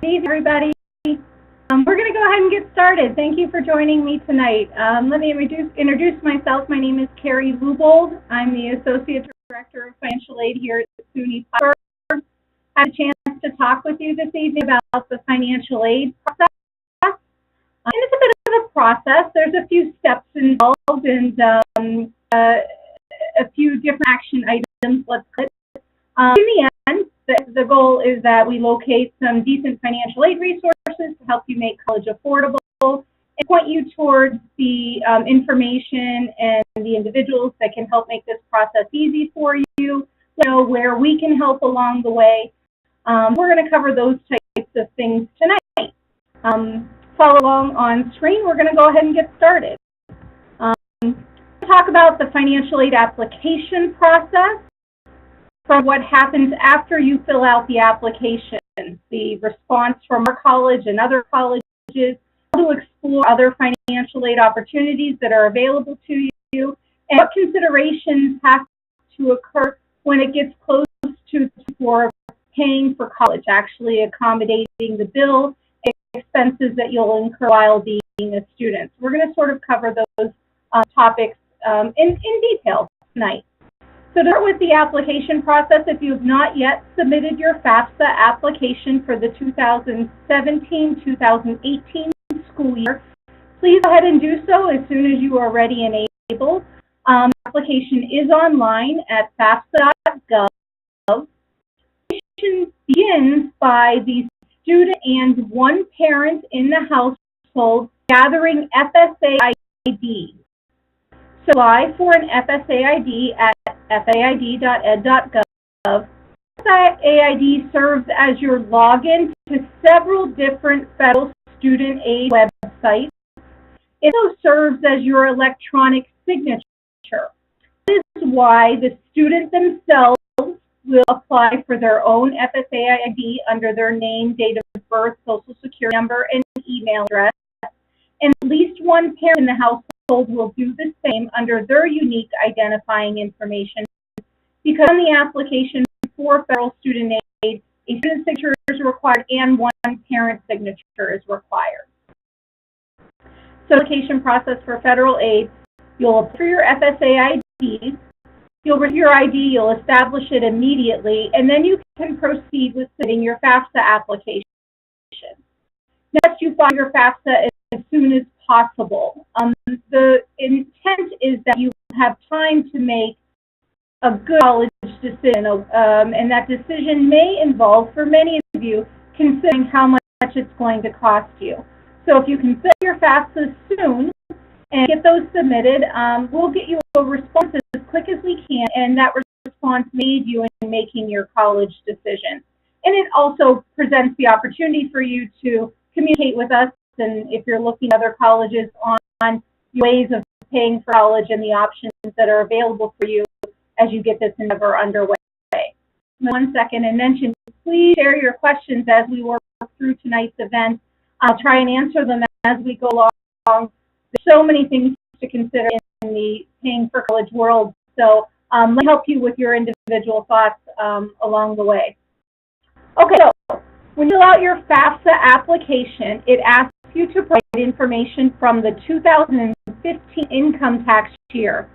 evening, everybody. We're going to go ahead and get started. Thank you for joining me tonight. Let me introduce myself. My name is Carrie Lubold. I'm the Associate Director of Financial Aid here at SUNY Plattsburgh. I had a chance to talk with you this evening about the financial aid process. And it's a bit of a process. There's a few steps involved and a few different action items. Let's put in the end, the goal is that we locate some decent financial aid resources to help you make college affordable and point you towards the information and the individuals that can help make this process easy for you, where we can help along the way. We're going to cover those types of things tonight. Follow along on screen. We're going to go ahead and get started. Talk about the financial aid application process, from what happens after you fill out the application, the response from our college and other colleges, how to explore other financial aid opportunities that are available to you, and what considerations have to occur when it gets close to for paying for college, actually accommodating the bill, expenses that you'll incur while being a student. We're going to sort of cover those topics in detail tonight. So to start with the application process, if you have not yet submitted your FAFSA application for the 2017-2018 school year, please go ahead and do so as soon as you are ready and able. Application is online at FAFSA.gov. Application begins by the student and one parent in the household gathering FSA ID. So apply for an FSA ID at faid.ed.gov. FSA ID serves as your login to several different federal student aid websites. It also serves as your electronic signature. This is why the student themselves will apply for their own FSA ID under their name, date of birth, social security number, and email address. And at least one parent in the household will do the same under their unique identifying information, because on the application for federal student aid, a student signature is required and one parent signature is required. So application process for federal aid, you'll apply for your FSA ID, you'll receive your ID, you'll establish it immediately, and then you can proceed with submitting your FAFSA application. Next, you file your FAFSA as soon as possible. The intent is that you have time to make a good college decision, and that decision may involve, for many of you, considering how much it's going to cost you. So if you can set your FAFSA soon and get those submitted, we'll get you a response as quick as we can, and that response may aid you in making your college decision. And it also presents the opportunity for you to communicate with us, and if you're looking at other colleges, on ways of paying for college and the options that are available for you as you get this endeavor underway. 1 second and mention, please share your questions as we work through tonight's event. I'll try and answer them as we go along. There's so many things to consider in the paying for college world, so let me help you with your individual thoughts along the way. Okay, so when you fill out your FAFSA application, it asks you to provide information from the 2015 income tax year.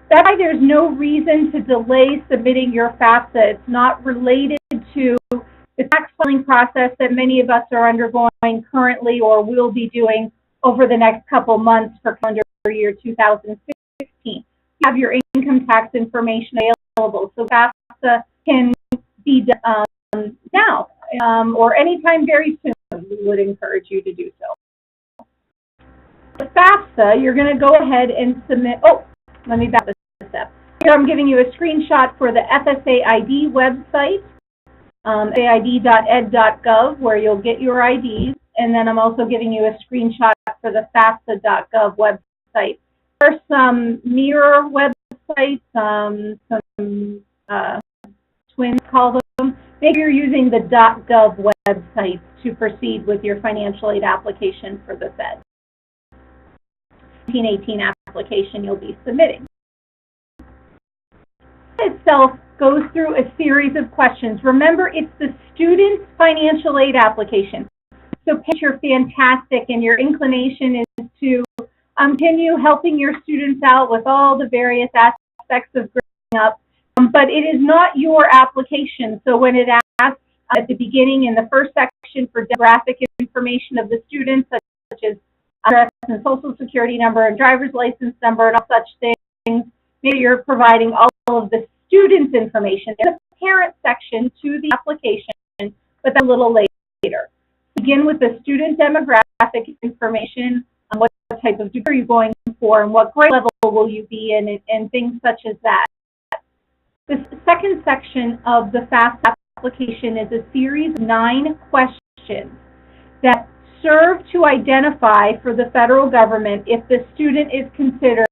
That's why there's no reason to delay submitting your FAFSA. It's not related to the tax filing process that many of us are undergoing currently or will be doing over the next couple months for calendar year 2016. You have your income tax information available, so FAFSA can be done now or anytime very soon. We would encourage you to do so. The FAFSA, you're going to go ahead and submit. Oh, let me back this up. Here I'm giving you a screenshot for the FSA ID website, faid.ed.gov, where you'll get your IDs, and then I'm also giving you a screenshot for the FAFSA.gov website. There are some mirror websites, some twins call them. Maybe you're using the .gov website to proceed with your financial aid application for the Fed. 1918 application you'll be submitting. Itself goes through a series of questions. Remember, it's the student's financial aid application. So parents, you're fantastic, and your inclination is to continue helping your students out with all the various aspects of growing up, but it is not your application. So when it asks at the beginning in the first section for demographic information of the students, such as address and social security number and driver's license number and all such things, maybe you're providing all of the students' information. There's a parent section to the application, but that's a little later. Begin with the student demographic information, what type of degree are you going for, and what grade level will you be in, and things such as that. The second section of the FAFSA application is a series of 9 questions that serve to identify for the federal government if the student is considered,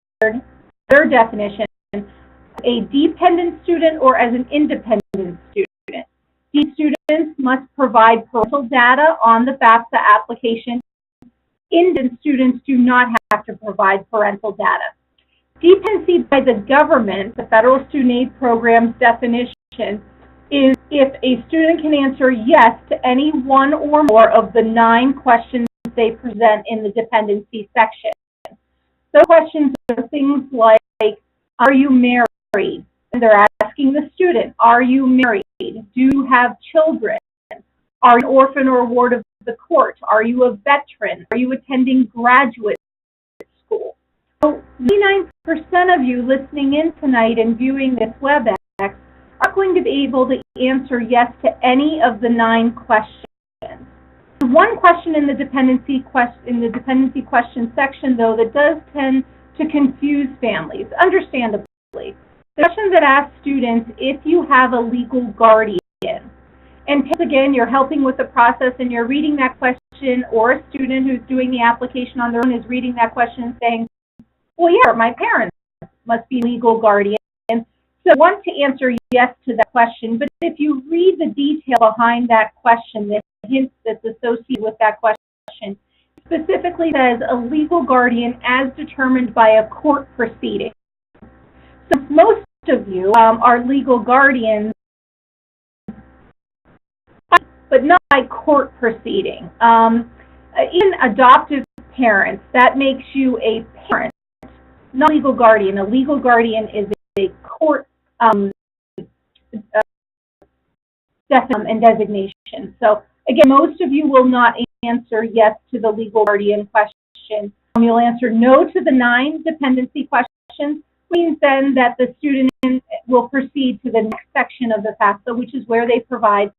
their definition, a dependent student or as an independent student. These students must provide parental data on the FAFSA application. Independent students do not have to provide parental data. Dependency by the government, the Federal Student Aid Program's definition, is if a student can answer yes to any one or more of the 9 questions they present in the dependency section. Those questions are things like, are you married? And they're asking the student, are you married? Do you have children? Are you an orphan or ward of the court? Are you a veteran? Are you attending graduate school? So 99% of you listening in tonight and viewing this WebEx are going to be able to answer yes to any of the 9 questions. One question in the dependency question section, though, that does tend to confuse families, understandably. The question that asks students if you have a legal guardian. And again, you're helping with the process and you're reading that question, or a student who's doing the application on their own is reading that question and saying, well, yeah, my parents must be legal guardian. So I want to answer yes to that question, but if you read the detail behind that question, the hints that's associated with that question, specifically says a legal guardian as determined by a court proceeding. So most of you are legal guardians, but not by court proceeding. Even adoptive parents, that makes you a parent, not a legal guardian. A legal guardian is a court and designation. So again, most of you will not answer yes to the legal guardian question. You'll answer no to the 9 dependency questions, which means then that the student will proceed to the next section of the FAFSA, which is where they provide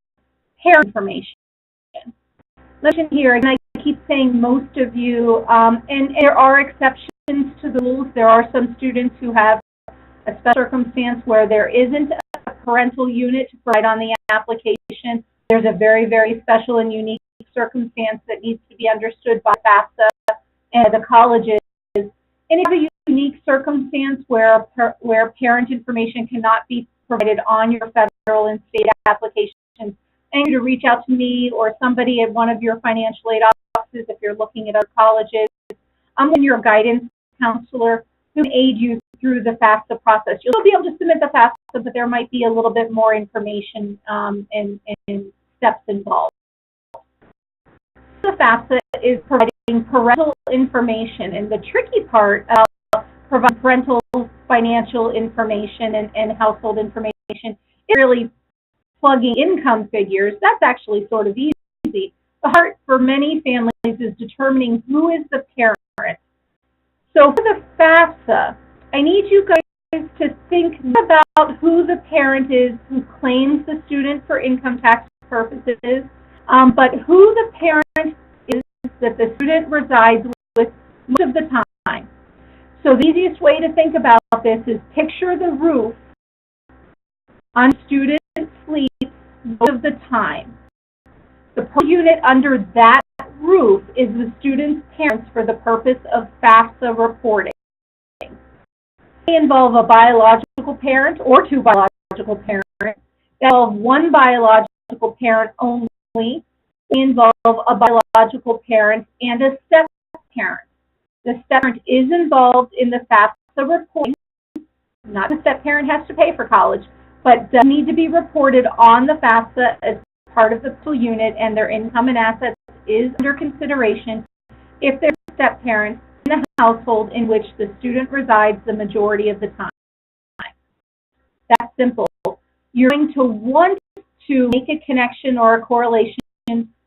parent information. Listen here, and I keep saying most of you, and there are exceptions to the rules. There are some students who have a special circumstance where there isn't a parental unit to provide on the application. There's a very, very special and unique circumstance that needs to be understood by FAFSA and the colleges. And if you have a unique circumstance where parent information cannot be provided on your federal and state applications, I need you to reach out to me or somebody at one of your financial aid offices if you're looking at other colleges. I'm your guidance counselor who can aid you through the FAFSA process. You'll be able to submit the FAFSA, but there might be a little bit more information and steps involved. The FAFSA is providing parental information, and the tricky part of providing parental financial information and household information is really plugging income figures. That's actually sort of easy. The hard for many families is determining who is the parent. So for the FAFSA, I need you guys to think about who the parent is who claims the student for income tax purposes, but who the parent is that the student resides with most of the time. So the easiest way to think about this is picture the roof on student sleeps most of the time. The per unit under that roof is the student's parents for the purpose of FAFSA reporting. They involve a biological parent or 2 biological parents. They involve 1 biological parent only. They involve a biological parent and a step-parent. The step-parent is involved in the FAFSA reporting. Not the step-parent has to pay for college, but does need to be reported on the FAFSA as part of the full unit, and their income and assets is under consideration if there's step-parents in the household in which the student resides the majority of the time. That's simple. You're going to want to make a connection or a correlation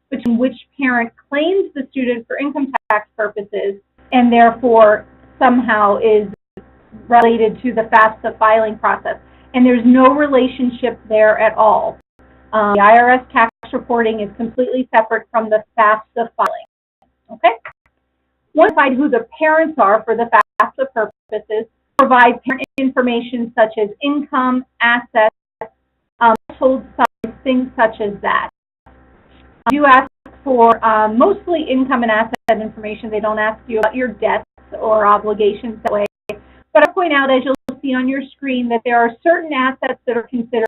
between which parent claims the student for income tax purposes and therefore somehow is related to the FAFSA filing process. And there's no relationship there at all. The IRS tax reporting is completely separate from the FAFSA filing. Okay? Once identified who the parents are for the FAFSA purposes, provide parent information such as income, assets, household size, things such as that. You ask for mostly income and asset information. They don't ask you about your debts or obligations that way. But I'll point out, as you'll see on your screen, that there are certain assets that are considered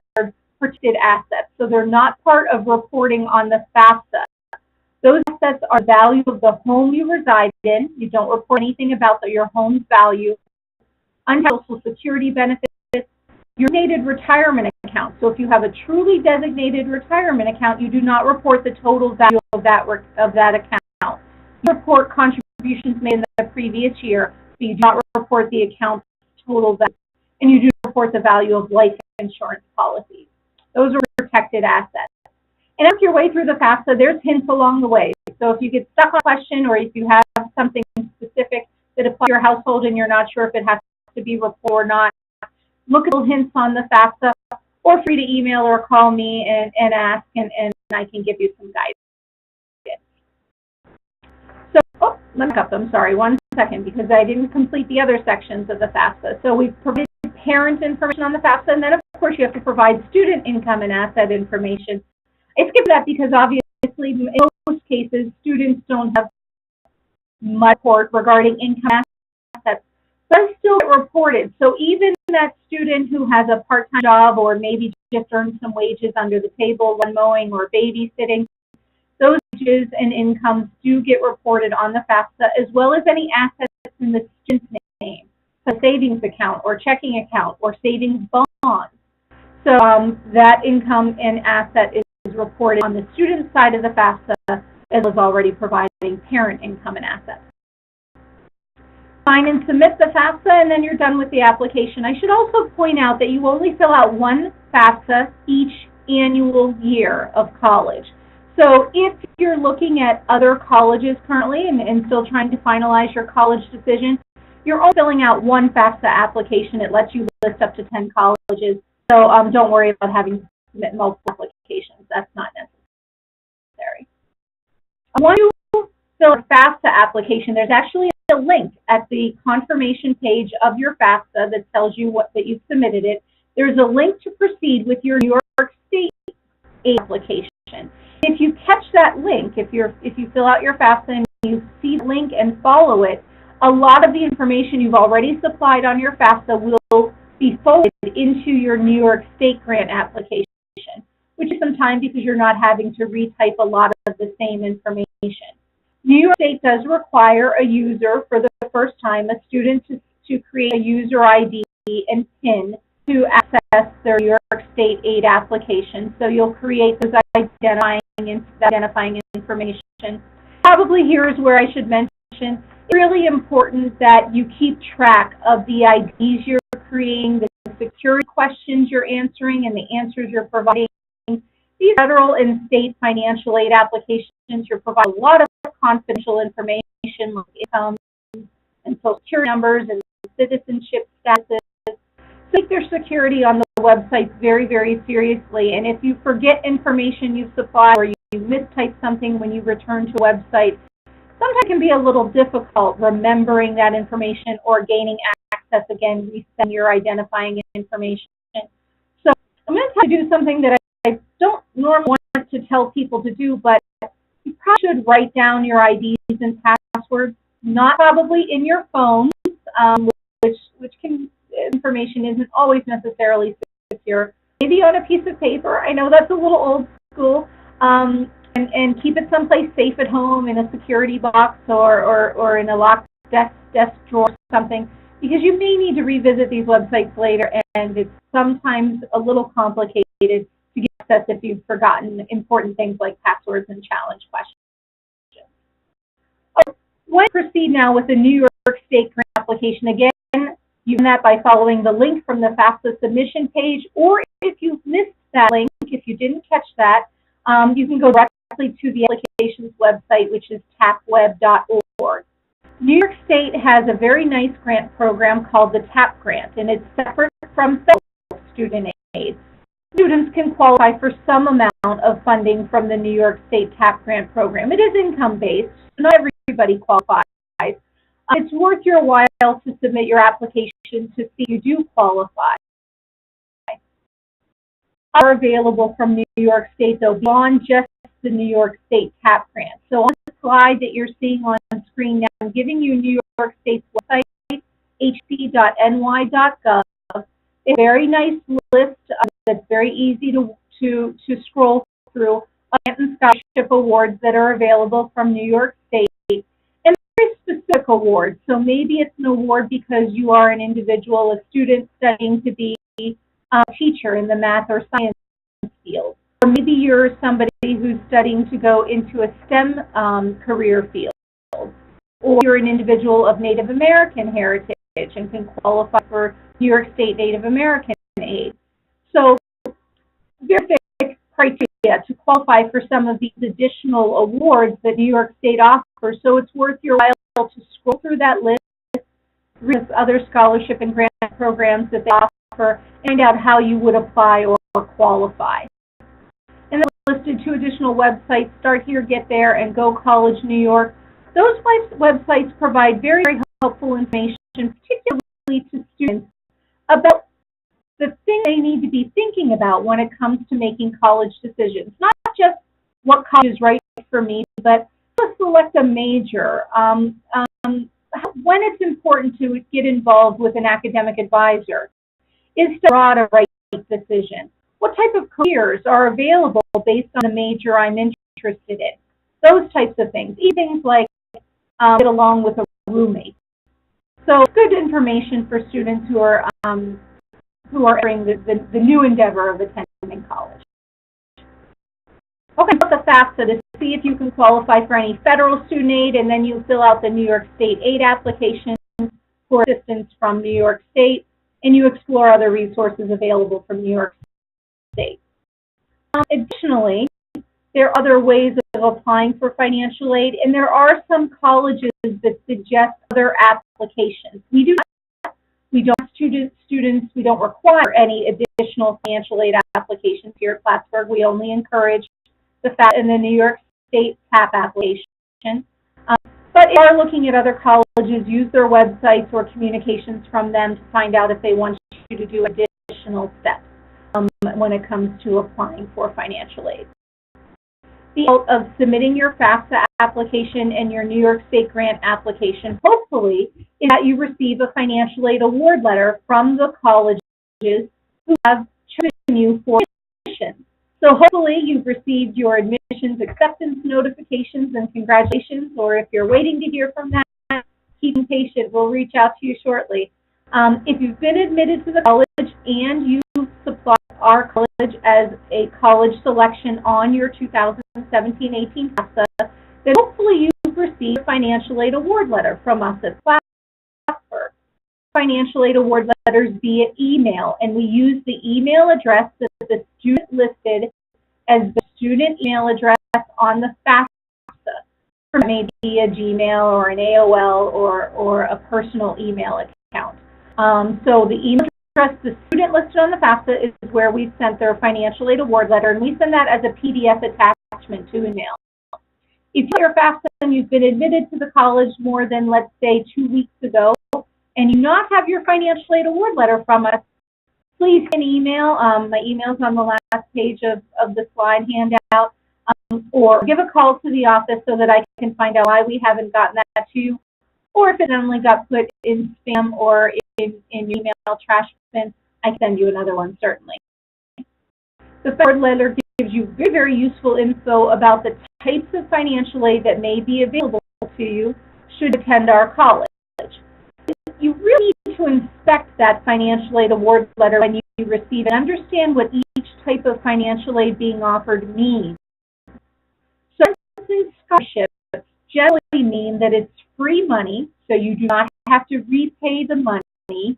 protected assets. So they're not part of reporting on the FAFSA. Those assets are value of the home you reside in. You don't report anything about your home's value. Untaxed Social Security benefits, your designated retirement account. So if you have a truly designated retirement account, you do not report the total value of that account. You report contributions made in the previous year, but you do not report the account's total value. And you do report the value of life insurance policies. Those are protected assets. And as your way through the FAFSA, there's hints along the way. So if you get stuck on a question or if you have something specific that applies to your household and you're not sure if it has to be reported or not, look at the hints on the FAFSA, or free to email or call me and ask, and I can give you some guidance. So, let me back up, I'm sorry, 1 second, because I didn't complete the other sections of the FAFSA. So we've provided parent information on the FAFSA, and then of course you have to provide student income and asset information. I skipped that because obviously in most cases students don't have much report regarding income assets, but still get reported. So even that student who has a part-time job or maybe just earns some wages under the table when mowing or babysitting, those wages and incomes do get reported on the FAFSA, as well as any assets in the student's name, a savings account or checking account or savings bond. So that income and asset is reported on the student side of the FAFSA, as well as already providing parent income and assets. Sign and submit the FAFSA, and then you're done with the application. I should also point out that you only fill out one FAFSA each annual year of college. So if you're looking at other colleges currently and still trying to finalize your college decision, you're only filling out one FAFSA application. It lets you list up to 10 colleges. So don't worry about having to submit multiple applications. That's not necessary. Once you fill a FAFSA application, there's actually a link at the confirmation page of your FAFSA that tells you that you've submitted it. There's a link to proceed with your New York State aid application. If you catch that link, if you fill out your FAFSA and you see the link and follow it, a lot of the information you've already supplied on your FAFSA will be folded into your New York State grant application, which is some time because you're not having to retype a lot of the same information. New York State does require a user for the first time, a student to create a user ID and PIN to access their New York State aid application. So you'll create those identifying information. Probably here is where I should mention, it's really important that you keep track of the IDs you're creating, the security questions you're answering, and the answers you're providing. These federal and state financial aid applications, you're providing a lot of confidential information like income and social security numbers and citizenship statuses. So take their security on the website very, very seriously. And if you forget information you've supplied or you mistype something when you return to a website, sometimes it can be a little difficult remembering that information or gaining access again, resend your identifying information. So I'm going to tell you to do something that I don't normally want to tell people to do, but you probably should write down your IDs and passwords, not probably in your phones, which information isn't always necessarily secure. Maybe on a piece of paper. I know that's a little old school. And keep it someplace safe at home in a security box or in a locked desk drawer or something, because you may need to revisit these websites later, and it's sometimes a little complicated to get access if you've forgotten important things like passwords and challenge questions. When you proceed now with the New York State grant application, again, you can do that by following the link from the FAFSA submission page, or if you missed that link, if you didn't catch that, you can go directly to the applications website, which is tapweb.org. New York State has a very nice grant program called the TAP grant, and it's separate from federal student aid. Students can qualify for some amount of funding from the New York State TAP grant program. It is income-based, so not everybody qualifies. It's worth your while to submit your application to see if you do qualify. Are available from New York State, though, beyond just the New York State TAP grant. So on the slide that you're seeing on screen now, I'm giving you New York State's website, hc.ny.gov. It's a very nice list that's very easy to scroll through of grant and scholarship awards that are available from New York State. And very specific awards. So maybe it's an award because you are an individual, a student studying to be a teacher in the math or science field. Or maybe you're somebody who's studying to go into a STEM career field. Or you're an individual of Native American heritage and can qualify for New York State Native American aid. So very basic criteria to qualify for some of these additional awards that New York State offers. So it's worth your while to scroll through that list, read other scholarship and grant programs that they offer, and find out how you would apply or qualify. And then listed two additional websites, Start Here, Get There, and Go College New York. Those websites provide very, very helpful information, particularly to students, about the things they need to be thinking about when it comes to making college decisions. Not just what college is right for me, but how to select a major, when it's important to get involved with an academic advisor, is to draw a right decision. What type of careers are available based on the major I'm interested in? Those types of things. Even things like get along with a roommate. So good information for students who are entering the new endeavor of attending college. Okay, about the FAFSA to see if you can qualify for any federal student aid, and then you fill out the New York State aid application for assistance from New York State, and you explore other resources available from New York State. Additionally, there are other ways of applying for financial aid, and there are some colleges that suggest other applications. We don't require any additional financial aid applications here at Plattsburgh. We only encourage the FAFSA and the New York State TAP application. But if you are looking at other colleges, use their websites or communications from them to find out if they want you to do additional steps when it comes to applying for financial aid. The goal of submitting your FAFSA application and your New York State grant application, hopefully, is that you receive a financial aid award letter from the colleges who have chosen you for admission. So hopefully you've received your admissions acceptance notifications, and congratulations, or if you're waiting to hear from that, keep patient, we'll reach out to you shortly. If you've been admitted to the college and you supply our college as a college selection on your 2017-18 FAFSA, then hopefully you've received a financial aid award letter from us at Plattsburgh. Financial aid award letters via email, and we use the email address that the student listed as the student email address on the FAFSA. It may be a Gmail or an AOL or a personal email account. So the email address the student listed on the FAFSA is where we've sent their financial aid award letter, and we send that as a PDF attachment to email. If you're FAFSA and you've been admitted to the college more than, let's say, 2 weeks ago, and you not have your financial aid award letter from us, please send an email. My email's on the last page of the slide handout, or give a call to the office so that I can find out why we haven't gotten that to you, or if it only got put in spam or in email trash bin, I can send you another one, certainly. The award letter gives you very, very useful info about the types of financial aid that may be available to you should you attend our college. You really need to inspect that financial aid award letter when you receive it and understand what each type of financial aid being offered means. So scholarships generally mean that it's free money, so you do not have to repay the money,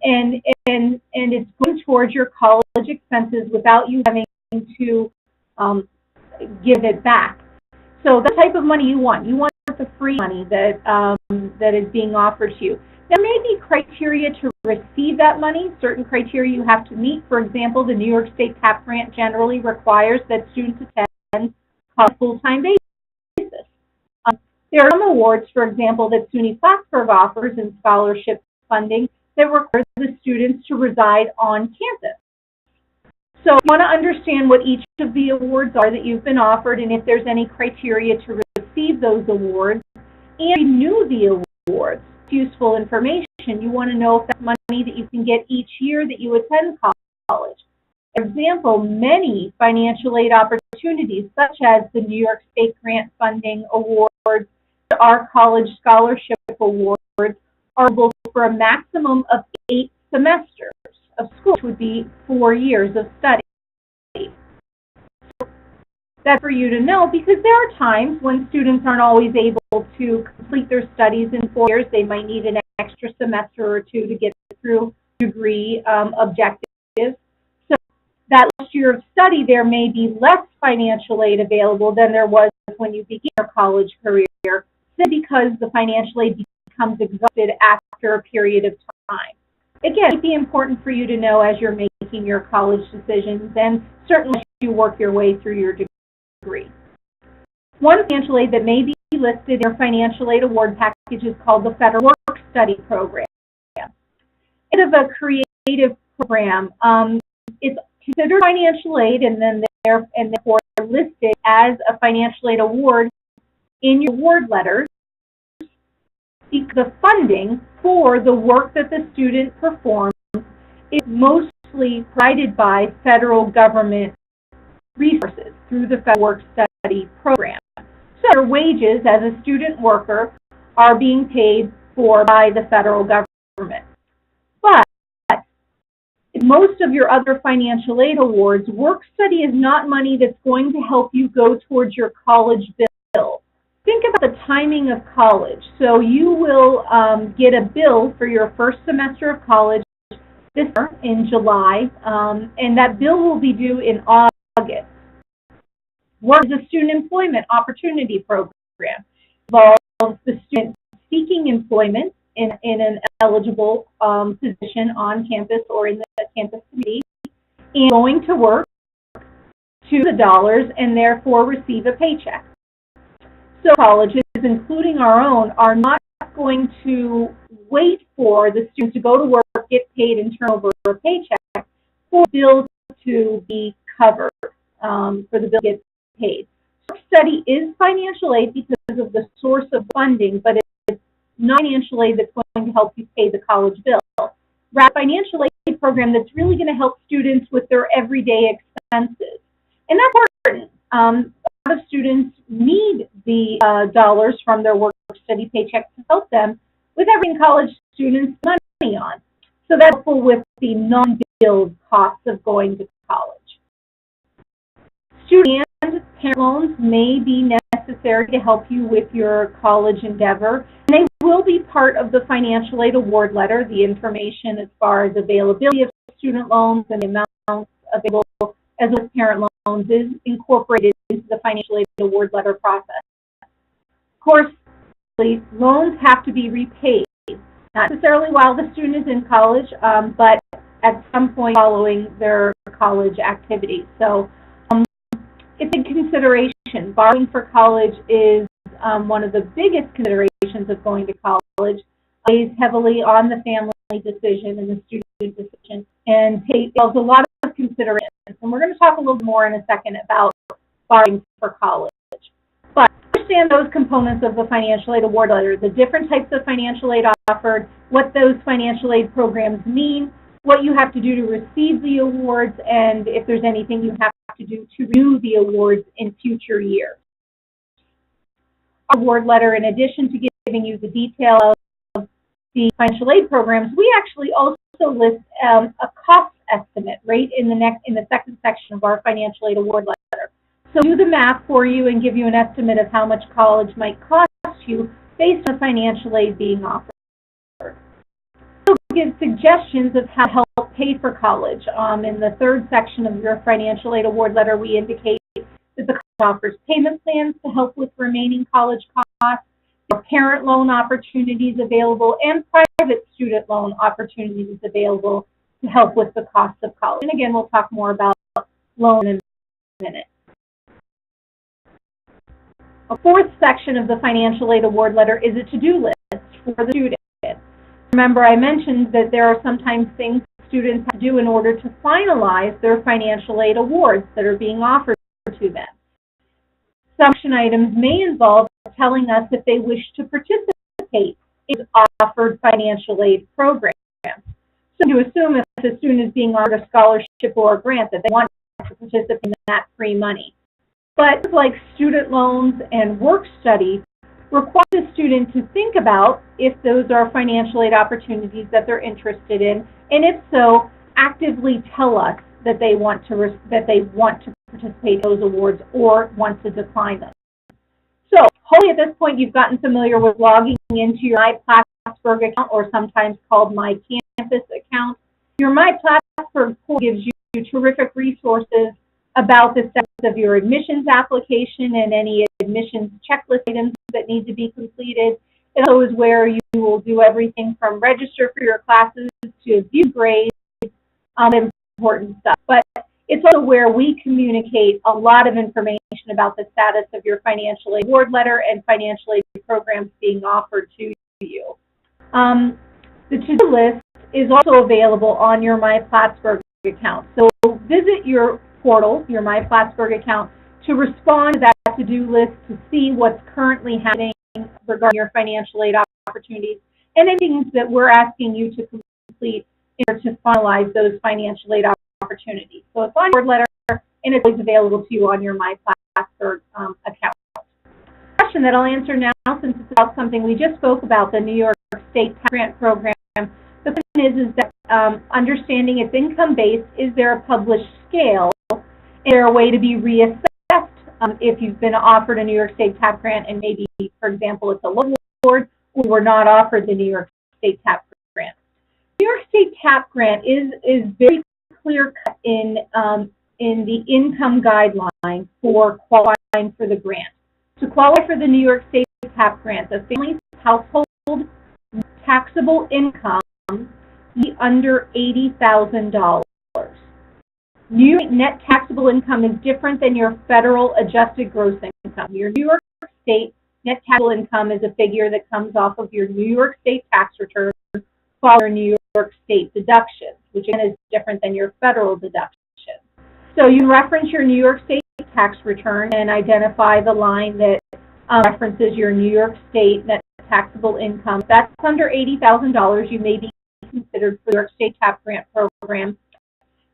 and it's going towards your college expenses without you having to give it back. So the type of money you want the free money that is being offered to you. There may be criteria to receive that money, certain criteria you have to meet. For example, the New York State TAP grant generally requires that students attend on a full-time basis. There are some awards, for example, that SUNY Plattsburgh offers in scholarship funding that require the students to reside on campus. So you want to understand what each of the awards are that you've been offered and if there's any criteria to receive those awards and renew the awards. It's useful information. You want to know if that's money that you can get each year that you attend college. For example, many financial aid opportunities, such as the New York State Grant Funding Awards, our College Scholarship Awards, are available for a maximum of 8 semesters of school, which would be 4 years of study. So that's for you to know, because there are times when students aren't always able to complete their studies in 4 years. They might need an extra semester or two to get through degree objectives. So that last year of study, there may be less financial aid available than there was when you begin your college career, simply because the financial aid becomes exhausted after a period of time. Again, it might be important for you to know as you're making your college decisions, and certainly as you work your way through your degree. One financial aid that may be listed in your financial aid award package is called the Federal Work Study Program. It's a creative program. It's considered financial aid, and then therefore listed as a financial aid award in your award letters. The funding for the work that the student performs is mostly provided by federal government resources through the Federal Work Study Program. So your wages as a student worker are being paid for by the federal government. But most of your other financial aid awards, work study is not money that's going to help you go towards your college bill. Think about the timing of college. So you will get a bill for your first semester of college this year in July, and that bill will be due in August. What is a student employment opportunity program? It involves the student seeking employment in an eligible position on campus or in the campus community, and going to work to the dollars and therefore receive a paycheck. So colleges, including our own, are not going to wait for the students to go to work, get paid, and turn over a paycheck for bills to be covered, for the bill to get paid. Work study is financial aid because of the source of funding, but it's not financial aid that's going to help you pay the college bill. Rather, financial aid program that's really going to help students with their everyday expenses. And that's important. A lot of students need the dollars from their work study paycheck to help them with everything college students spend money on. So that's helpful with the non-billed costs of going to college. Student and parent loans may be necessary to help you with your college endeavor, and they will be part of the financial aid award letter. The information as far as availability of student loans and the amounts available as well as parent loans is incorporated into the financial aid award letter process. Of course, loans have to be repaid, not necessarily while the student is in college, but at some point following their college activities. So it's a consideration. Borrowing for college is one of the biggest considerations of going to college. It weighs heavily on the family decision and the student decision, and takes a lot of considerations. And we're going to talk a little more in a second about borrowing for college. But understand those components of the financial aid award letter, the different types of financial aid offered, what those financial aid programs mean, what you have to do to receive the awards, and if there's anything you have to do to renew the awards in future years. Our award letter, in addition to giving you the detail of the financial aid programs, we actually also list a cost estimate right in the second section of our financial aid award letter. So do the math for you and give you an estimate of how much college might cost you based on financial aid being offered. We'll give suggestions of how to help pay for college. In the third section of your financial aid award letter, we indicate that the college offers payment plans to help with remaining college costs. There are parent loan opportunities available and private student loan opportunities available to help with the cost of college. And again, we'll talk more about loan in a minute. A fourth section of the financial aid award letter is a to-do list for the student. Remember, I mentioned that there are sometimes things students have to do in order to finalize their financial aid awards that are being offered to them. Some action items may involve telling us if they wish to participate in offered financial aid programs. So to assume if a student is being offered a scholarship or a grant that they want to participate in that free money. But like student loans and work study, require the student to think about if those are financial aid opportunities that they're interested in, and if so, actively tell us that they want to participate in those awards or want to decline them. So, hopefully at this point you've gotten familiar with logging into your MyPlattsburgh account, or sometimes called My Campus account. Your MyPlattsburgh portal gives you terrific resources about the status of your admissions application and any admissions checklist items that need to be completed. It also is where you will do everything from register for your classes to view grades, important stuff. But it's also where we communicate a lot of information about the status of your financial aid award letter and financial aid programs being offered to you. The to-do list is also available on your MyPlattsburgh account. So visit your portal, your MyPlattsburgh account, to respond to that to-do list to see what's currently happening regarding your financial aid opportunities and any things that we're asking you to complete in order to finalize those financial aid opportunities. So it's on your award letter, and it's always available to you on your MyPlattsburgh account. Question that I'll answer now, since it's about something we just spoke about, the New York State Tax Grant Program. The question is that understanding it's income-based, is there a published scale? Is there a way to be reassessed if you've been offered a New York State TAP grant and maybe, for example, it's a low award, or were not offered the New York State TAP grant? New York State TAP grant is very clear cut in the income guideline for qualifying for the grant. To qualify for the New York State TAP grant, the family's household taxable income be under $80,000. New York net taxable income is different than your federal adjusted gross income. Your New York State net taxable income is a figure that comes off of your New York State tax return following your New York State deductions, which again is different than your federal deductions. So you can reference your New York State tax return and identify the line that references your New York State net taxable income. If that's under $80,000, you may be considered for the New York State TAP grant program.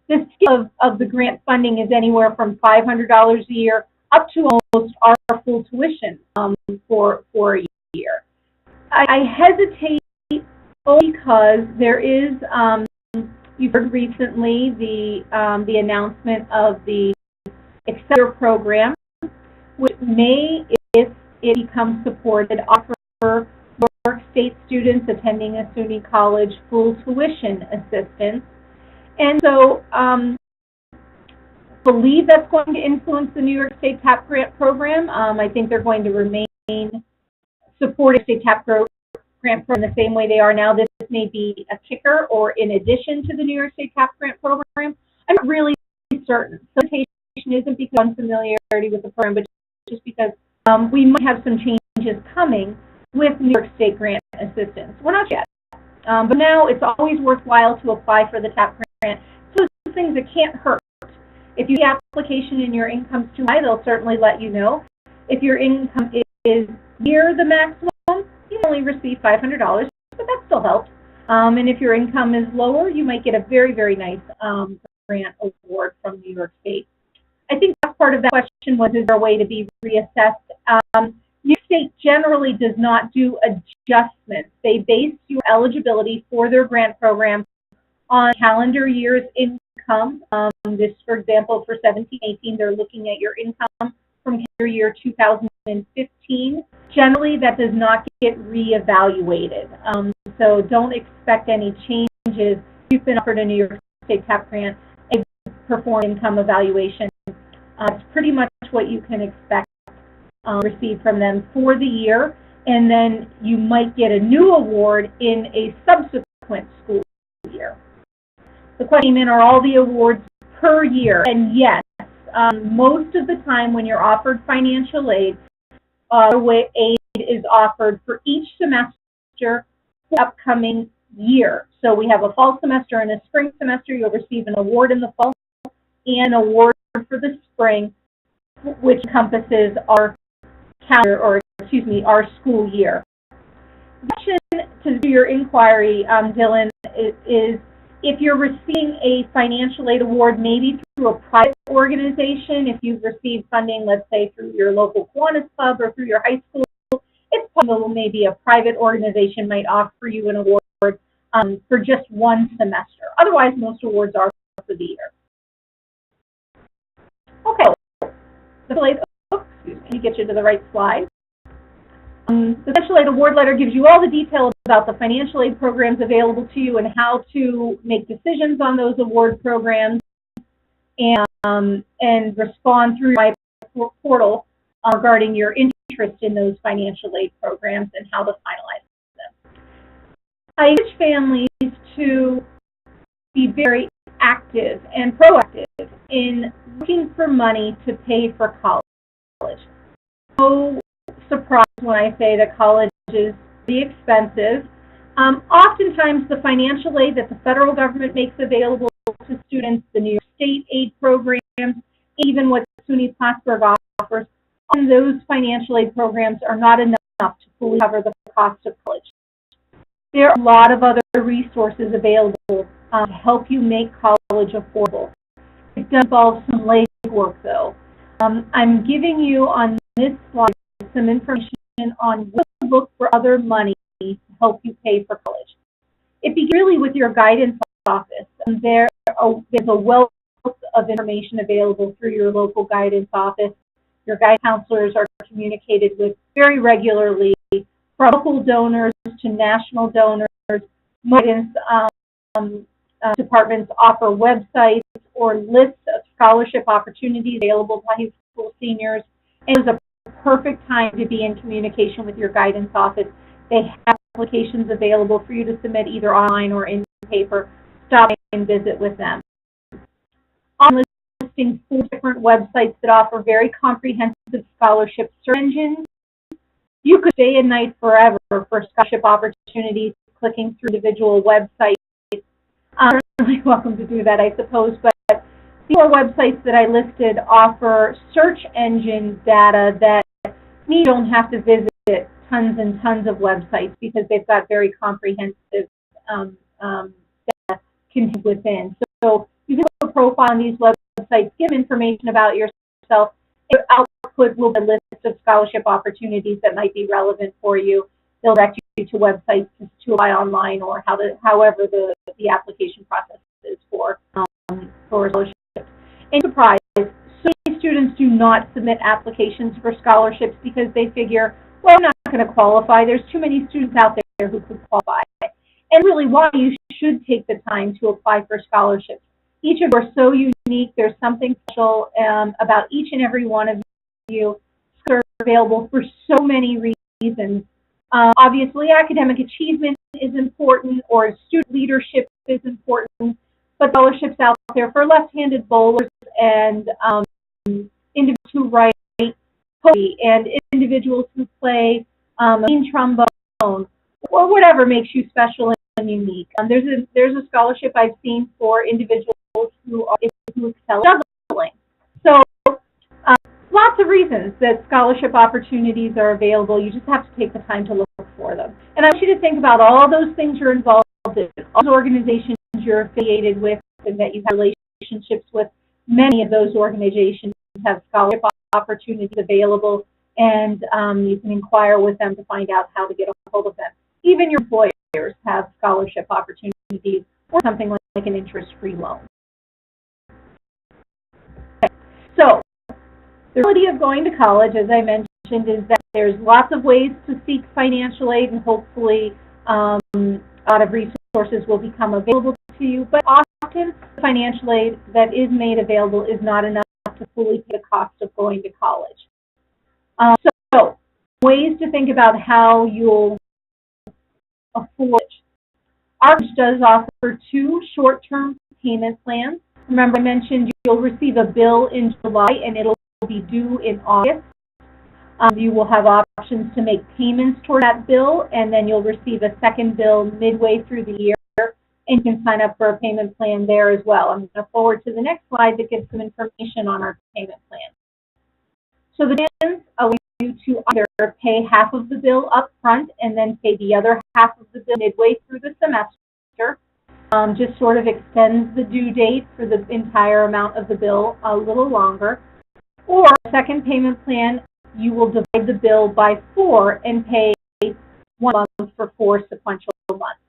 The scale of the grant funding is anywhere from $500 a year up to almost our full tuition for a year. I hesitate only because there is, you've heard recently the announcement of the Accelerator program, which may, if it becomes supported, offer New York State students attending a SUNY college full tuition assistance. And so I believe that's going to influence the New York State TAP grant program. I think they're going to remain supporting State TAP grant program the same way they are now. This may be a kicker or in addition to the New York State TAP grant program. I'm not really certain. So the hesitation isn't because of unfamiliarity with the program, but just because we might have some changes coming with New York State grant assistance. We're not yet. But now it's always worthwhile to apply for the TAP grant. So those things that can't hurt. If you get the application and your income's too high, they'll certainly let you know. If your income is near the maximum, you only receive $500, but that still helps. And if your income is lower, you might get a very, very nice grant award from New York State. I think that's part of that question was, is there a way to be reassessed? New York State generally does not do adjustments. They base your eligibility for their grant program on calendar year's income. This, for example, for 17-18, they're looking at your income from calendar year 2015 Generally, that does not get reevaluated. So don't expect any changes. You've been offered a New York State TAP grant, a perform income evaluation. It's pretty much what you can expect receive from them for the year, and then you might get a new award in a subsequent school year. The question are all the awards per year, and yes, most of the time when you're offered financial aid, aid is offered for each semester the upcoming year. So we have a fall semester and a spring semester. You'll receive an award in the fall and an award for the spring, which encompasses our calendar, or excuse me, our school year. The question to do your inquiry, Dylan, is if you're receiving a financial aid award, maybe through a private organization, if you've received funding, let's say through your local Kiwanis Club or through your high school, it's possible maybe a private organization might offer you an award for just one semester. Otherwise, most awards are for the year. Okay, let me get you to the right slide. The financial aid award letter gives you all the detail about the financial aid programs available to you and how to make decisions on those award programs, and respond through my portal regarding your interest in those financial aid programs and how to finalize them. I encourage families to be very active and proactive in looking for money to pay for college. No surprise when I say that college is pretty expensive. Oftentimes the financial aid that the federal government makes available to students, the New York State aid programs, even what SUNY Plattsburgh offers, and those financial aid programs are not enough to fully cover the cost of college. There are a lot of other resources available to help you make college affordable. It does involve some legwork, though. I'm giving you on this slide some information on where to look for other money to help you pay for college. It begins really with your guidance office. And there's a wealth of information available through your local guidance office. Your guidance counselors are communicated with very regularly, from local donors to national donors. Guidance departments offer websites or lists of scholarship opportunities available to high school seniors. And it's a perfect time to be in communication with your guidance office. They have applications available for you to submit either online or in paper. Stop and visit with them. I'm listing 4 different websites that offer very comprehensive scholarship search engines. You could stay a night forever for scholarship opportunities, clicking through individual websites. You're certainly welcome to do that, I suppose, but the 4 websites that I listed offer search engine data that you don't have to visit tons and tons of websites because they've got very comprehensive data contained within. So you can have a profile on these websites, give information about yourself. Your output will be a list of scholarship opportunities that might be relevant for you. They'll direct you to websites to apply online or however the application process is for scholarships. And surprise, so many students do not submit applications for scholarships because they figure, well, I'm not going to qualify. There's too many students out there who could qualify. And really why you should take the time to apply for scholarships. Each of you are so unique. There's something special about each and every one of you. Scholarships are available for so many reasons. Obviously, academic achievement is important, or student leadership is important, but scholarships out there for left-handed bowlers and individuals who write poetry and individuals who play trombone, or whatever makes you special and unique. There's a scholarship I've seen for individuals who excel at juggling. So lots of reasons that scholarship opportunities are available. You just have to take the time to look for them. And I want you to think about all those things you're involved in, all those organizations you're affiliated with and that you have relationships with. Many of those organizations have scholarship opportunities available, and you can inquire with them to find out how to get a hold of them. Even your employers have scholarship opportunities or something like an interest-free loan. Okay. So, the reality of going to college, as I mentioned, is that there's lots of ways to seek financial aid, and hopefully a lot of resources will become available to you, but often the financial aid that is made available is not enough to fully pay the cost of going to college. So ways to think about how you'll afford. Our college does offer 2 short-term payment plans. Remember, I mentioned you'll receive a bill in July and it'll be due in August. You will have options to make payments toward that bill, and then you'll receive a second bill midway through the year, and you can sign up for a payment plan there as well. I'm going to forward to the next slide that gives some information on our payment plan. So the plans allow you to either pay half of the bill up front and then pay the other half of the bill midway through the semester. Just sort of extends the due date for the entire amount of the bill a little longer. Or second payment plan, you will divide the bill by 4 and pay 1 month for 4 sequential months.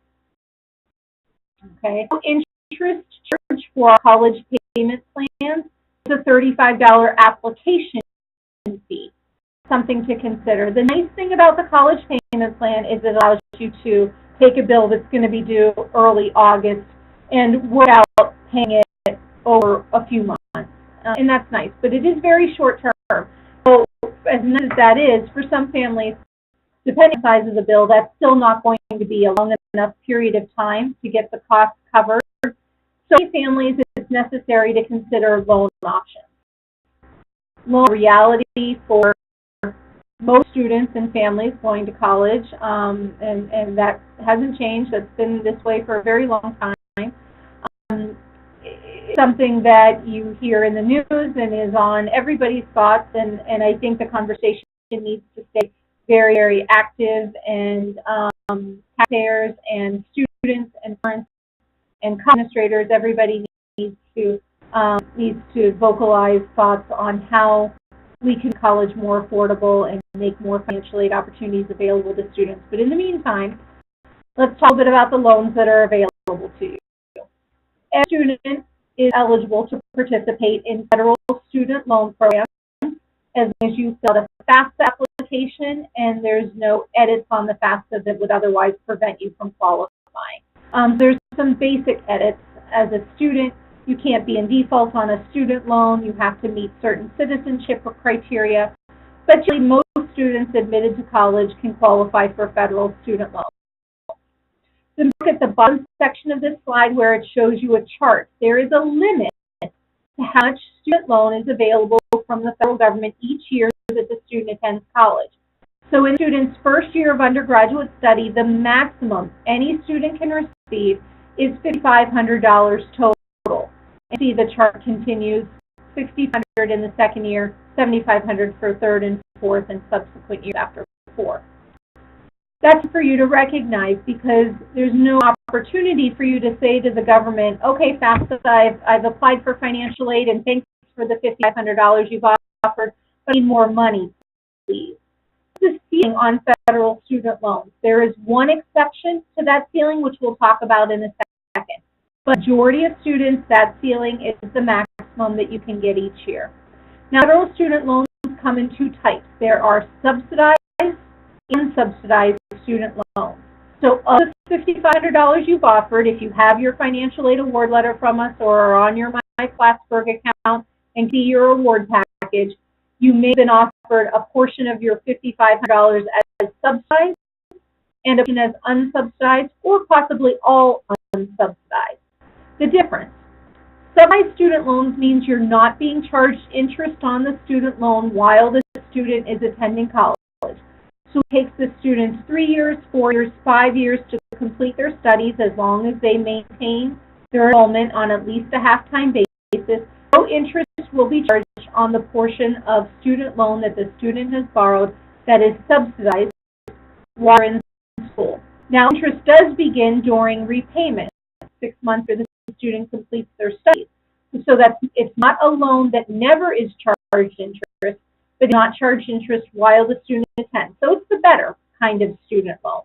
Okay. Interest charge for our college payment plans is a $35 application fee. Something to consider. The nice thing about the college payment plan is it allows you to take a bill that's going to be due early August and work out paying it over a few months. And that's nice, but it is very short term. So as nice as that is, for some families, depending on the size of the bill, that's still not going to be a long enough period of time to get the costs covered. So many families, it's necessary to consider loan options. Loan reality for most students and families going to college, and that hasn't changed. That's been this way for a very long time. Something that you hear in the news and is on everybody's thoughts, and I think the conversation needs to stay very, very active, and taxpayers and students and parents and administrators, everybody needs to vocalize thoughts on how we can make college more affordable and make more financial aid opportunities available to students. But in the meantime, let's talk a bit about the loans that are available to you. Every student is eligible to participate in federal student loan programs as long as you fill out a FAFSA application and there's no edits on the FAFSA that would otherwise prevent you from qualifying. There's some basic edits. As a student, you can't be in default on a student loan. You have to meet certain citizenship criteria. But generally, most students admitted to college can qualify for federal student loans. Then look at the bottom section of this slide where it shows you a chart. There is a limit to how much student loan is available from the federal government each year that the student attends college. So in a student's first year of undergraduate study, the maximum any student can receive is $5,500 total. And see the chart continues, $6,500 in the second year, $7,500 for third and fourth and subsequent years after 4. That's for you to recognize, because there's no opportunity for you to say to the government, okay, FAFSA, I've applied for financial aid and thanks for the $5,500 you've offered, but I need more money, please. The ceiling on federal student loans. There is one exception to that ceiling, which we'll talk about in a second. But majority of students, that ceiling is the maximum that you can get each year. Now, federal student loans come in 2 types. There are subsidized and unsubsidized student loans. So of the $5,500 you've offered, if you have your financial aid award letter from us or are on your MyPlattsburgh account and see your award package, you may have been offered a portion of your $5,500 as subsidized and a portion as unsubsidized, or possibly all unsubsidized. The difference: subsidized student loans means you're not being charged interest on the student loan while the student is attending college. So it takes the students 3 years, 4 years, 5 years to complete their studies, as long as they maintain their enrollment on at least a half-time basis. No interest will be charged on the portion of student loan that the student has borrowed that is subsidized while in school. Now, interest does begin during repayment, 6 months after the student completes their studies. So that it's not a loan that never is charged interest, but not charged interest while the student attends. So it's the better kind of student loan.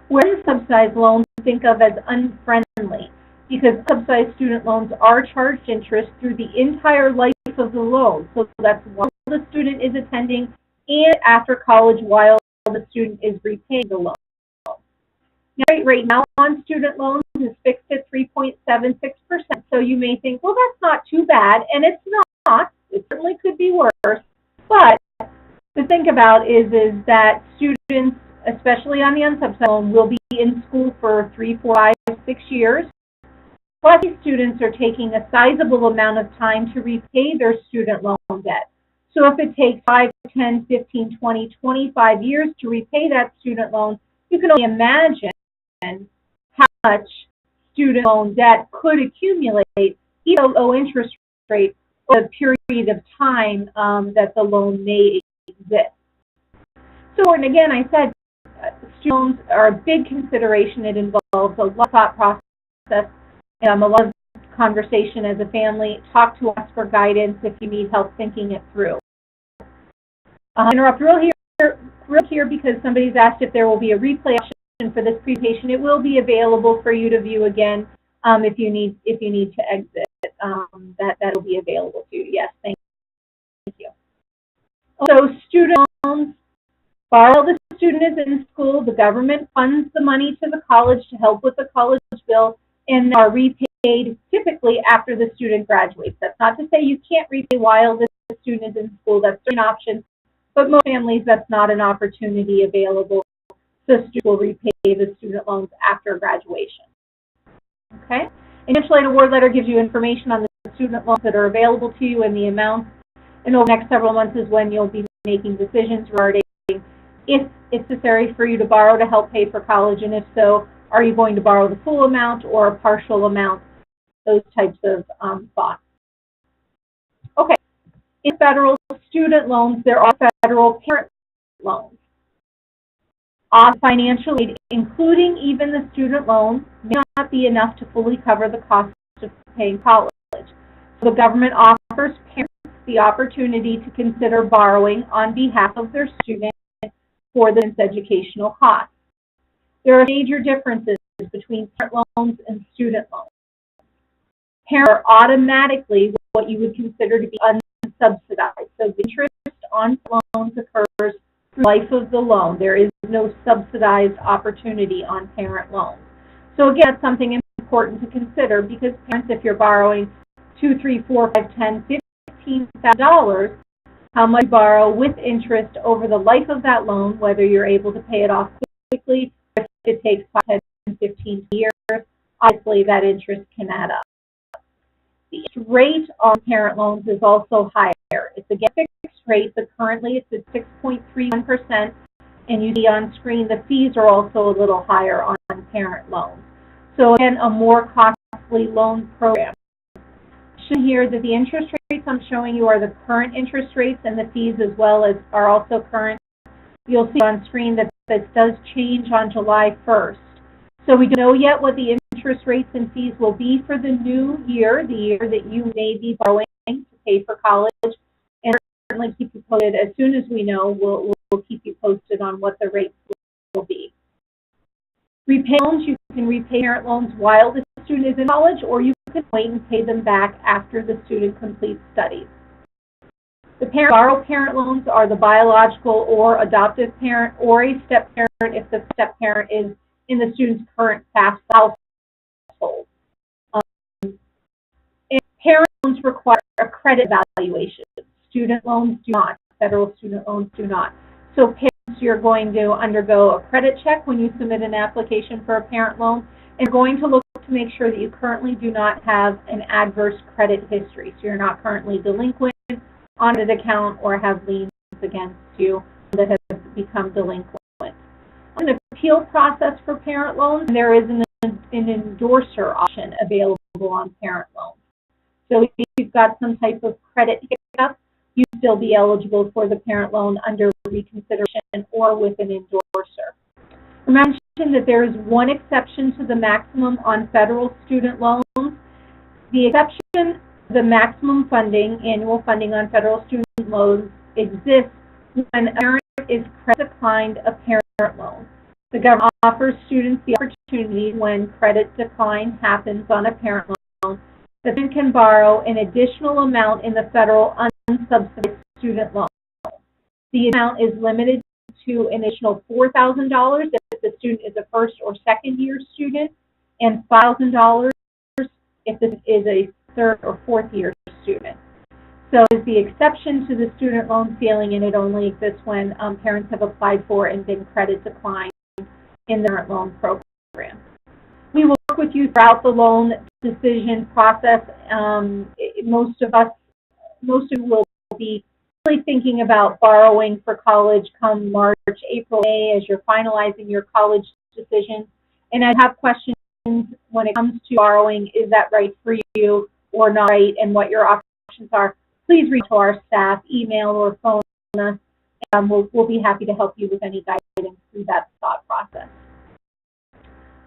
Where subsidized loans think of as unfriendly, because subsidized student loans are charged interest through the entire life of the loan. So that's while the student is attending and after college while the student is repaying the loan. Now, rate now on student loans is fixed at 3.76%. So you may think, well, that's not too bad, and it's not. It certainly could be worse. But to think about is that students, especially on the unsubsidized loan, will be in school for 3, 4, 5, 6 years. Plus, these students are taking a sizable amount of time to repay their student loan debt. So if it takes 5, 10, 15, 20, 25 years to repay that student loan, you can only imagine how much student loan debt could accumulate, even low interest rate, over the period of time that the loan may exist. So, and again, I said student loans are a big consideration. It involves a lot of thought process, a lot of conversation as a family. Talk to us for guidance if you need help thinking it through. I'll interrupt real here because somebody's asked if there will be a replay option for this presentation. It will be available for you to view again if you need to exit. That'll be available to you. Yes, thank you. So student loans, while the student is in school, the government funds the money to the college to help with the college bill and are repaid typically after the student graduates. That's not to say you can't repay while the student is in school. That's an option, but most families that's not an opportunity available. So students will repay the student loans after graduation. Okay? Financial aid award letter gives you information on the student loans that are available to you and the amounts. And over the next several months is when you'll be making decisions regarding if it's necessary for you to borrow to help pay for college, and if so, are you going to borrow the full amount or a partial amount? Those types of thoughts. Okay, in federal student loans, there are federal parent loans. Financial aid, including even the student loan, may not be enough to fully cover the cost of paying college. So the government offers parents the opportunity to consider borrowing on behalf of their student for the educational costs. There are major differences between parent loans and student loans. Parents are automatically what you would consider to be unsubsidized. So the interest on loans occurs through the life of the loan. There is no subsidized opportunity on parent loans. So again, that's something important to consider because parents, if you're borrowing $2, $3, $4, $5, $10, $15,000, how much you borrow with interest over the life of that loan, whether you're able to pay it off quickly, or if it takes 5, 10, 15 years, obviously that interest can add up. The rate on parent loans is also higher. It's again a fixed rate, but currently it's at 6.31%, and you see on screen the fees are also a little higher on parent loans. So again, a more costly loan program. Here that the interest rates I'm showing you are the current interest rates, and the fees as well as are also current. You'll see on screen that this does change on July 1st. So we don't know yet what the interest rates and fees will be for the new year, the year that you may be borrowing to pay for college, and certainly keep you posted. As soon as we know, we'll keep you posted on what the rates will be. Repay loans, you can repay parent loans while the student is in college, or you can wait and pay them back after the student completes studies. The borrowed parent loans are the biological or adoptive parent or a step-parent if the step-parent is in the student's current household. And parent loans require a credit evaluation. Student loans do not. Federal student loans do not. So parents, you're going to undergo a credit check when you submit an application for a parent loan, and going to look to make sure that you currently do not have an adverse credit history. So you're not currently delinquent on an account or have liens against you that have become delinquent. An appeal process for parent loans, and there is an endorser option available on parent loans. So if you've got some type of credit hiccup, you'd still be eligible for the parent loan under reconsideration or with an endorser. Remember that there is one exception to the maximum on federal student loans. The exception, the maximum funding, annual funding on federal student loans exists when a parent is credit declined a parent loan. The government offers students the opportunity when credit decline happens on a parent loan that they can borrow an additional amount in the federal unsubsidized student loan. The amount is limited to an additional $4,000 if the student is a first or second year student, and $5,000 if this is a third or fourth year student. So it's the exception to the student loan ceiling, and it only exists when parents have applied for and been credit declined in the current loan program. We will work with you throughout the loan decision process. Most of you will be really thinking about borrowing for college come March, April, May as you're finalizing your college decision. And I have questions when it comes to borrowing, is that right for you or not right, and what your options are. Please reach to our staff, email or phone us, and we'll be happy to help you with any guidance through that thought process.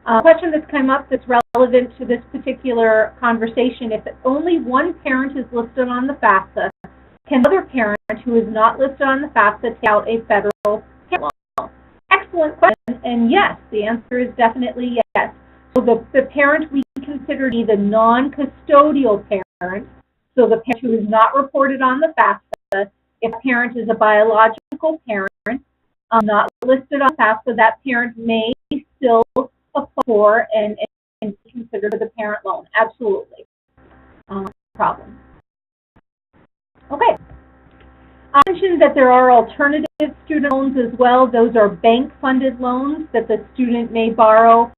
A question that's come up that's relevant to this particular conversation: if only one parent is listed on the FAFSA, can the other parent who is not listed on the FAFSA take out a federal parent loan? Excellent question, and yes, the answer is definitely yes. So the parent we consider to be the non-custodial parent, so the parent who is not reported on the FAFSA, if a parent is a biological parent, not listed on FAFSA, that parent may still apply for and be considered the parent loan. Absolutely. No problem. Okay. I mentioned that there are alternative student loans as well. Those are bank-funded loans that the student may borrow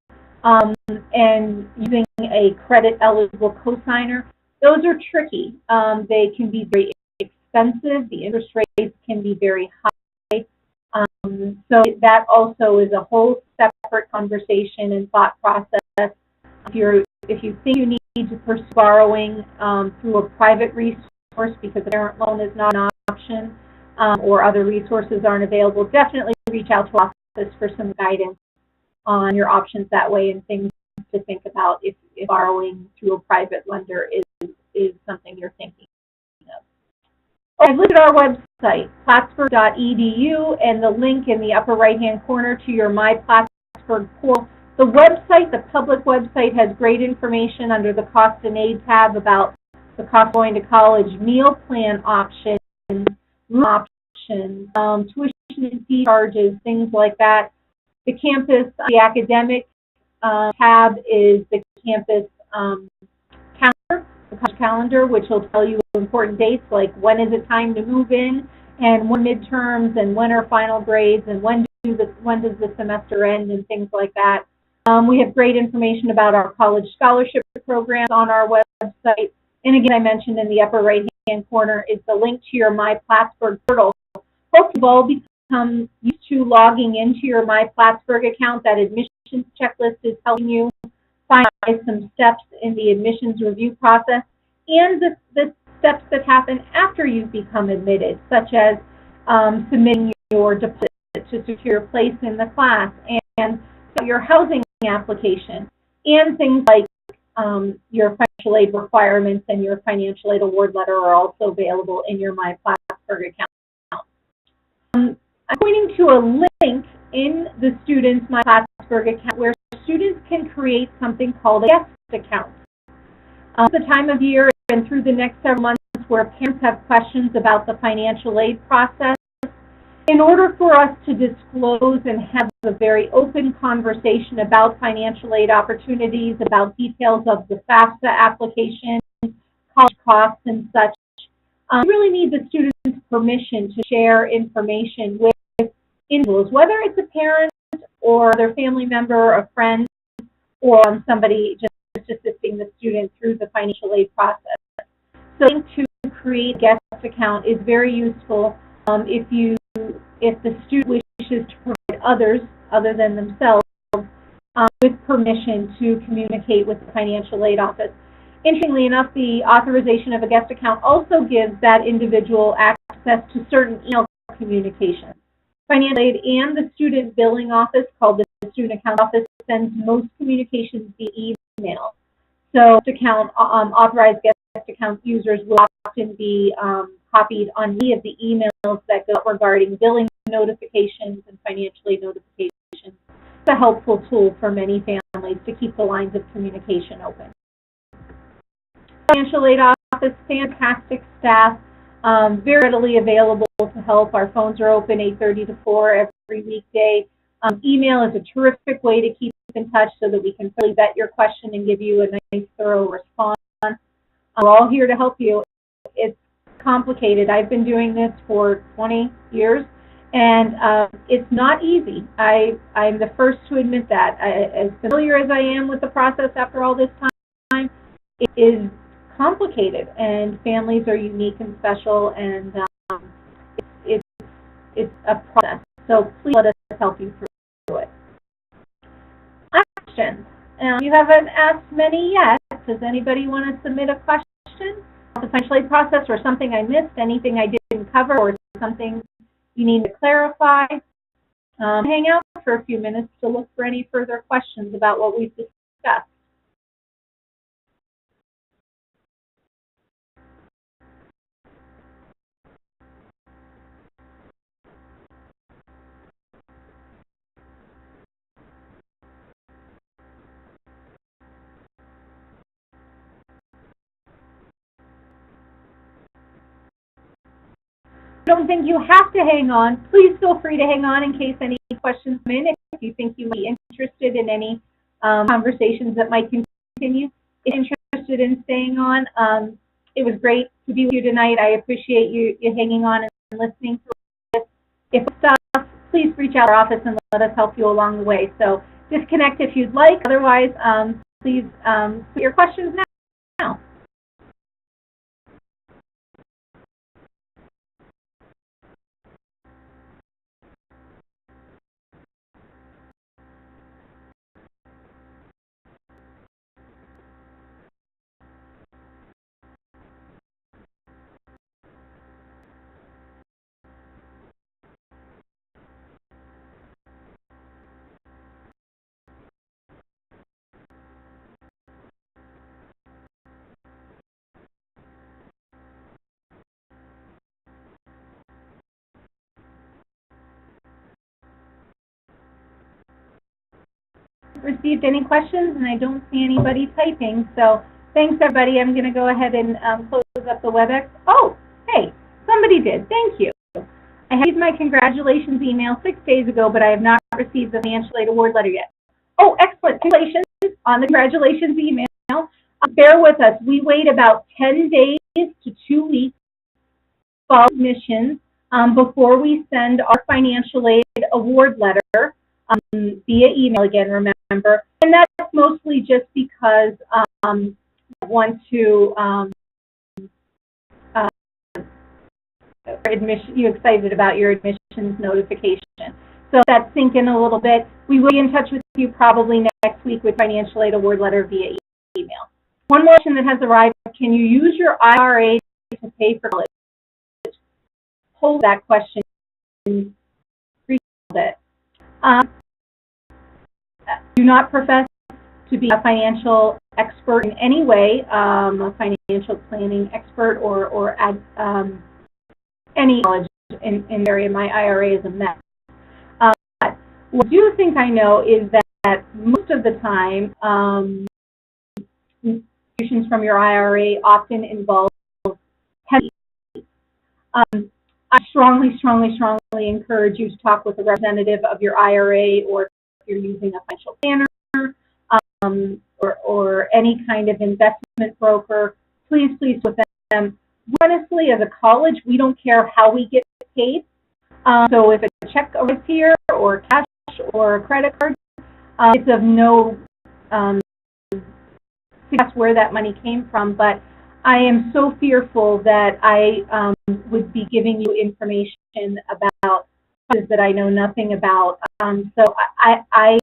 and using a credit-eligible cosigner. Those are tricky. They can be very expensive. The interest rates can be very high. So that also is a whole separate conversation and thought process. If you think you need to pursue borrowing through a private resource because a parent loan is not an option or other resources aren't available, definitely reach out to our office for some guidance on your options that way and things to think about if borrowing through a private lender is something you're thinking of. I've listed our website, plattsburgh.edu, and the link in the upper right-hand corner to your My Plattsburgh portal. The website, the public website, has great information under the Cost and Aid tab about the cost of going to college, meal plan options, room options, tuition and fee charges, things like that. The campus, the academic tab is the campus calendar, the college calendar, which will tell you important dates like when is it time to move in, and when midterms, and when are final grades, and when does the semester end, and things like that. We have great information about our college scholarship programs on our website. And again, I mentioned in the upper right-hand corner is the link to your My Plattsburgh portal. Hope you've all become used to logging into your My Plattsburgh account. That admissions checklist is helping you find some steps in the admissions review process and the steps that happen after you've become admitted, such as submitting your deposit to secure a place in the class and your housing application, and things like your financial aid requirements and your financial aid award letter are also available in your My Plattsburgh account. I'm pointing to a link in the student's My Plattsburgh account where students can create something called a guest account. The time of year and through the next several months where parents have questions about the financial aid process, in order for us to disclose and have a very open conversation about financial aid opportunities, about details of the FAFSA application, college costs and such, we really need the student's permission to share information with individuals, whether it's a parent or their family member or a friend or somebody just assisting the student through the financial aid process. So to create a guest account is very useful if the student wishes to provide others other than themselves with permission to communicate with the financial aid office. Interestingly enough, the authorization of a guest account also gives that individual access to certain email communications. Financial aid and the student billing office, called the student account office, sends most communications via email. So authorized guest account users will often be copied on any of the emails that go regarding billing notifications and financial aid notifications. It's a helpful tool for many families to keep the lines of communication open. Financial aid office, fantastic staff. very readily available to help. Our phones are open 8:30 to 4 every weekday. Email is a terrific way to keep in touch so that we can really vet your question and give you a nice, thorough response. We're all here to help you. It's complicated. I've been doing this for 20 years, and it's not easy. I'm the first to admit that. As familiar as I am with the process after all this time, it is complicated, and families are unique and special, and it's a process. So please let us help you through it. Questions? You haven't asked many yet. Does anybody want to submit a question? The financial aid process, or something I missed, anything I didn't cover, or something you need to clarify? Hang out for a few minutes to look for any further questions about what we've discussed. I don't think you have to hang on. Please feel free to hang on in case any questions come in. If you think you might be interested in any conversations that might continue, if you're interested in staying on, it was great to be with you tonight. I appreciate you hanging on and listening to us. If stuff, please reach out to our office and let us help you along the way. So disconnect if you'd like. Otherwise, please put your questions now. Received any questions, and I don't see anybody typing. So thanks, everybody. I'm going to go ahead and close up the WebEx. Oh, hey, somebody did. Thank you. I received my congratulations email 6 days ago, but I have not received the financial aid award letter yet. Oh, excellent. Congratulations on the congratulations email. Bear with us. We wait about 10 days to 2 weeks for submissions before we send our financial aid award letter via email again, remember. And that's mostly just because I want to you're excited about your admissions notification. So that's sink in a little bit. We will be in touch with you probably next week with financial aid award letter via email. One more question that has arrived: can you use your IRA to pay for college? Hold that question a bit. Do not profess to be a financial expert in any way, a financial planning expert or any knowledge in the area. My IRA is a mess. What I do think I know is that most of the time, contributions from your IRA often involve heavy. I strongly encourage you to talk with a representative of your IRA, or if you're using a financial planner or any kind of investment broker. Please with them. Honestly, as a college, we don't care how we get paid. So if a check arrives here, or cash, or a credit card, it's of no success where that money came from. But I am so fearful that I would be giving you information about that I know nothing about. So I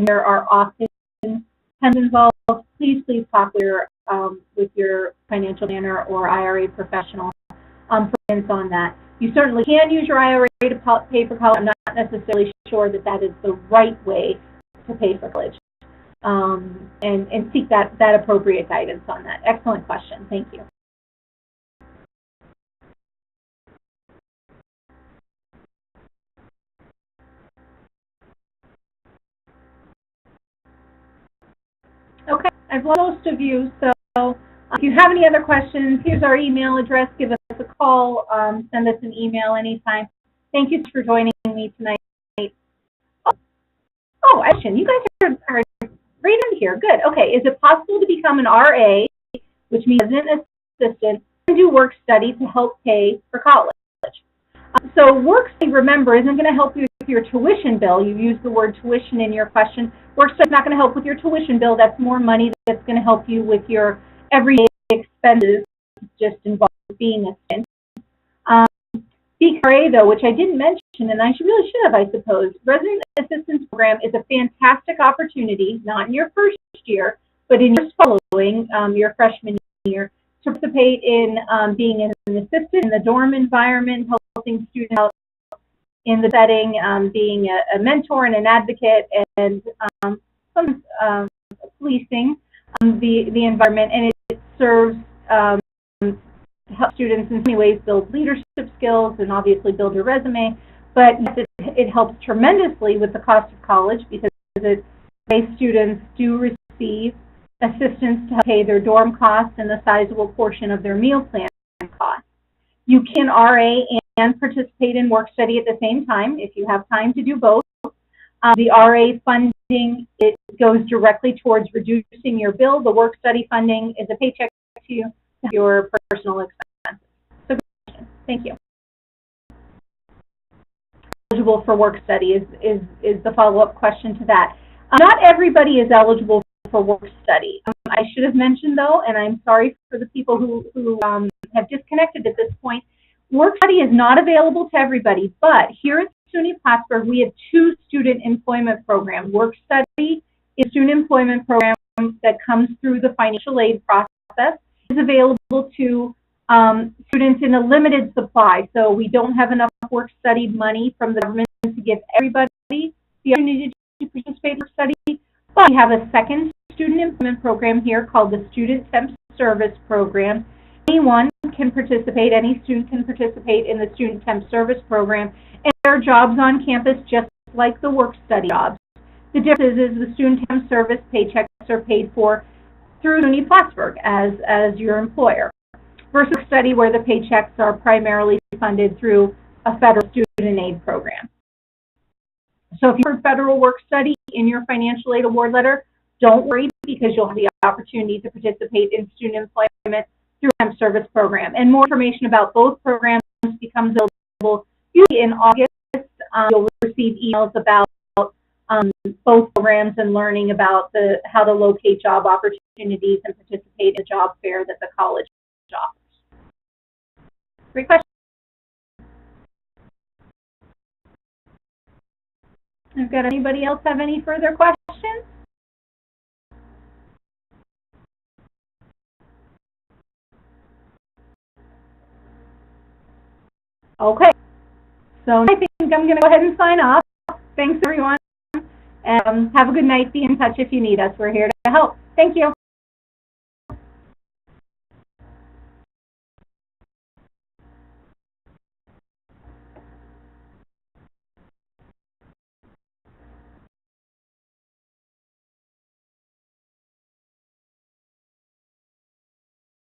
there are often pensions involved. Please talk with your financial planner or IRA professional for guidance on that. You certainly can use your IRA to pay for college. I'm not necessarily sure that is the right way to pay for college. And seek that appropriate guidance on that. Excellent question. Thank you. Okay, I've lost most of you, so if you have any other questions, here's our email address. Give us a call, send us an email anytime. Thank you for joining me tonight. Oh, Ashton, you guys are right in here. Good. Okay. Is it possible to become an RA, which means resident assistant, and do work study to help pay for college? So work study, remember, isn't going to help you with your tuition bill. You used the word tuition in your question. Work study is not going to help with your tuition bill. That's more money that's going to help you with your everyday expenses, just involved being a student. RA, though, which I didn't mention, and I really should have, I suppose. Resident Assistance Program is a fantastic opportunity, not in your first year, but in your following, your freshman year, to participate in being an assistant in the dorm environment, helping students out in the setting, being a mentor and an advocate, and policing the environment, and it serves help students in many ways build leadership skills and obviously build your resume, but it helps tremendously with the cost of college because students do receive assistance to pay their dorm costs and the sizable portion of their meal plan costs. You can RA and participate in work study at the same time if you have time to do both. The RA funding, it goes directly towards reducing your bill. The work study funding is a paycheck to you, your personal expenses. So, thank you. Eligible for work study is the follow-up question to that. Not everybody is eligible for work study. I should have mentioned, though, and I'm sorry for the people who have disconnected at this point, work study is not available to everybody, but here at SUNY Plattsburgh, we have two student employment programs. Work study is a student employment program that comes through the financial aid process. Is available to students in a limited supply. So we don't have enough work study money from the government to give everybody the opportunity to participate in work study. But we have a second student employment program here called the Student Temp Service Program. Anyone can participate, any student can participate in the Student Temp Service Program. And there are jobs on campus just like the work study jobs. The difference is the Student Temp Service paychecks are paid for through SUNY Plattsburgh as your employer, versus study where the paychecks are primarily funded through a federal student aid program. So if you heard federal work study in your financial aid award letter, don't worry because you'll have the opportunity to participate in student employment through the Temp Service Program. And more information about both programs becomes available usually in August. You'll receive emails about both programs and learning about how to locate job opportunities and participate in a job fair that the college offers. Great question. I've got anybody else have any further questions? Okay. So I think I'm going to go ahead and sign off. Thanks, everyone. Have a good night. Be in touch if you need us. We're here to help. Thank you.